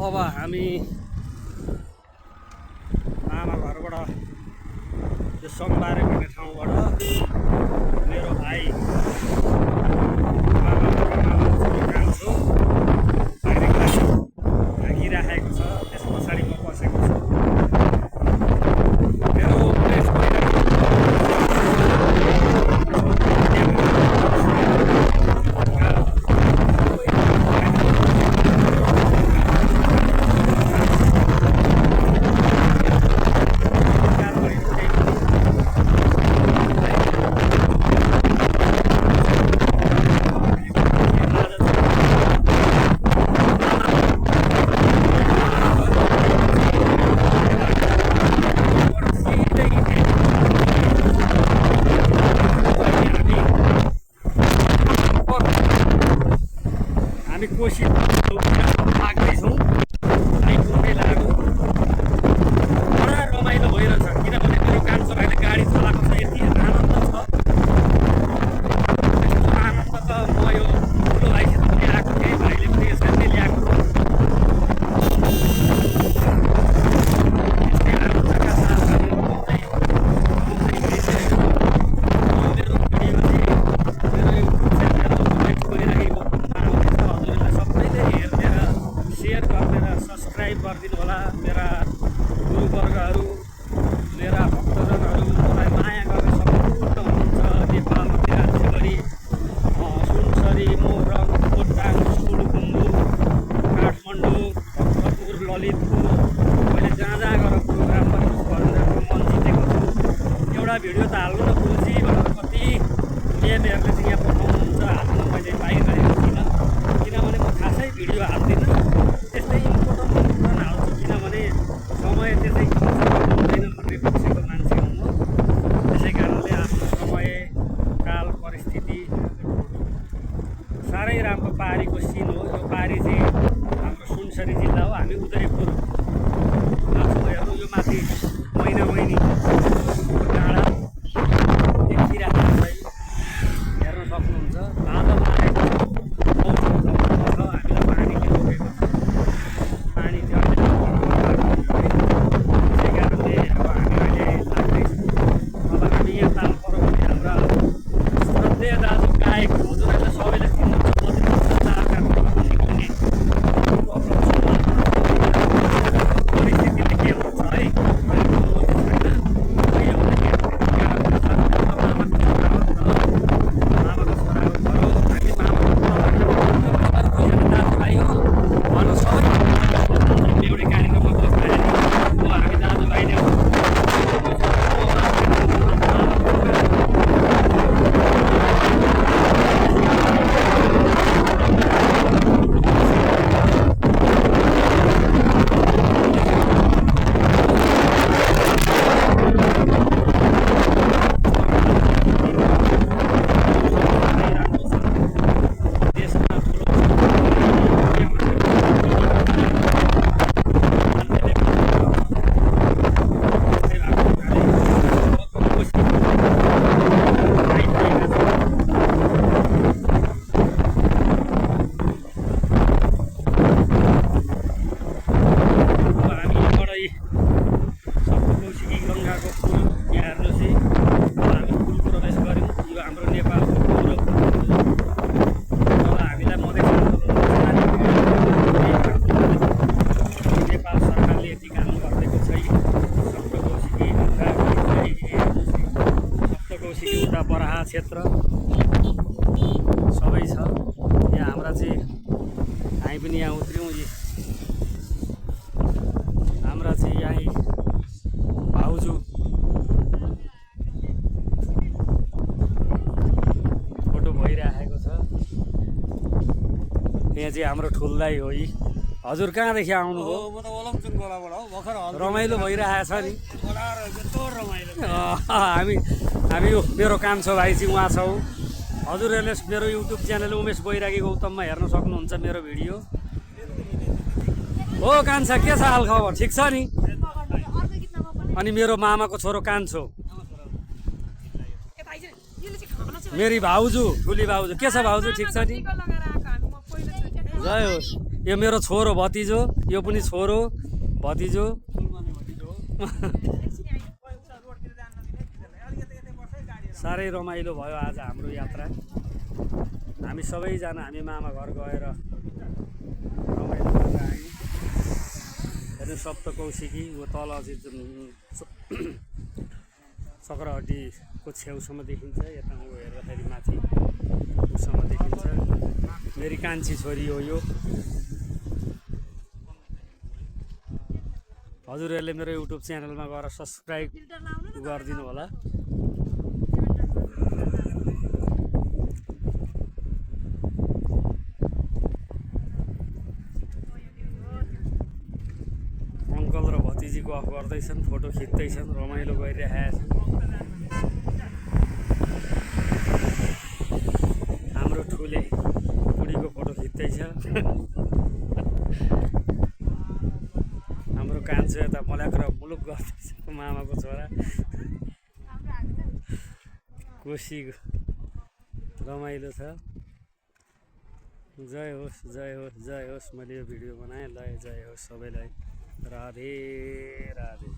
अब हामी मामा घरबाट यो सोमबारे भन्ने ठाउँबाट मेरो भाइ कान्छु राखिराखेको छ। त्यस पछाडि म बसेको छु। मेरो कोसी लाग्दैछौँ। बाइकको बेलाहरू बडा रमाइलो भइरहेछ, किनभने मेरो कान्छो भाइले गाडी चलाएको छ। यति आनन्द छ, त्यस्तो आनन्द त म यो ठुलो भाइसित पनि आएको थिएँ। भाइले पनि यसरी नै ल्याएको थियो। यस्तै आनन्दका साथ मेरो भिडियो चाहिँ मेरो युट्युब च्यानल गइरहेको सेयर गरिदिएर सब्सक्राइब गरिदिनु होला। मेरा गुरुवर्गहरू, मेरा भक्तजनहरू, मलाई माया गरेर सम्पूर्ण हुनुहुन्छ। नेपालमा विराटनगरी, सुनसरी, मोरङ, खोटाङ, सोलुखुम्बु, काठमाडौँ, भक्तपुर, ललितपुर, मैले जहाँ जहाँ गएर प्रोग्राम गरेर मन जितेको छु। एउटा भिडियो त हाल्नु न बुझी भनेर कति मेमहरूले चाहिँ यहाँ पठाउनुहुन्छ, हाल्न मैले पाइरहेको थिइनँ। किनभने म खासै भिडियो हाल्दिनँ, त्यस्तै इम्पोर्टेन्ट हाल्छु। किनभने समय त्यसै हुँदैन भन्ने पक्षको मान्छे हुँ म। त्यसै कारणले आफ्नो समय काल परिस्थिति साह्रै राम्रो पारीको सिन हो। यो पारी चाहिँ हाम्रो सुनसरी जिल्ला हो। हामी उदयपुर छौँ। हेर्नु यो माथि महिना महिनी डाँडा देखिरहेको छ, हेर्न सक्नुहुन्छ। बादल लागेको छ, मौसम छ, हामीलाई पानी पनि रोकेको छ। पानी चाहिँ अहिले त्यसै कारणले अब हामी अहिले लाग्दैछौँ। अब हामी यहाँ ताल पऱ्यो भने हाम्रा श्रद्धेय दाजु गायक हजुरहरूले सबैले चिन्नुहुन्छ। परिस्थितिले के हुन्छ है, उता बराहा क्षेत्र सबै छ। यहाँ हाम्रा चाहिँ हामी पनि यहाँ उत्रियौँ। हाम्रा चाहिँ यहीँ भाउजू फोटो भइराखेको छ। यहाँ चाहिँ हाम्रो ठुल्दाई हो। हजुर कहाँदेखि आउनुभयो? म त ओलमचुङ गोलाबाट हो। भर्खर रमाइलो भइरहेको छ नि। रमाइलो हामी मेरो कान्छो भाइ चाहिँ उहाँ छौँ। हजुरहरूले मेरो युट्युब च्यानल उमेश बैरागी गौतममा हेर्न सक्नुहुन्छ मेरो भिडियो। हो कान्छा, के छ हाल खबर? ठिक छ नि? अनि मेरो मामाको छोरो कान्छो, मेरी भाउजू, ठुली भाउजू, के छ भाउजू? ठिक छ नि? जय होस्। यो मेरो छोरो भतिजो, यो पनि छोरो भतिजो। साह्रै रमाइलो भयो आज हाम्रो यात्रा। हामी सबैजना हामी मामा घर गएर रमाइलो गरेर आयौँ। हेर्नु सप्तकौशिकी ऊ तल अझै चक्रहट्टीको छेउसम्म देखिन्छ। यता ऊ हेर्दाखेरि माथि उसँग देखिन्छ। मेरी कान्छी छोरी हो यो। हजुरहरूले मेरो युट्युब च्यानलमा गएर सब्सक्राइब गरिदिनु होला। अङ्कल र भतिजीको अफ गर्दैछन्, फोटो खिच्दैछन्, रमाइलो गरिरहेका छन्। हाम्रो ठुले बुढीको फोटो खिच्दैछ। हाम्रो कान्छो यता मल्याक र मुलुक गर्दैछ, मामाको छोरा कोसी। रमाइलो छ। जय होस्, जय होस्, जय होस्। मैले यो भिडियो बनाएँ। ल जय होस् सबैलाई। राधे राधे।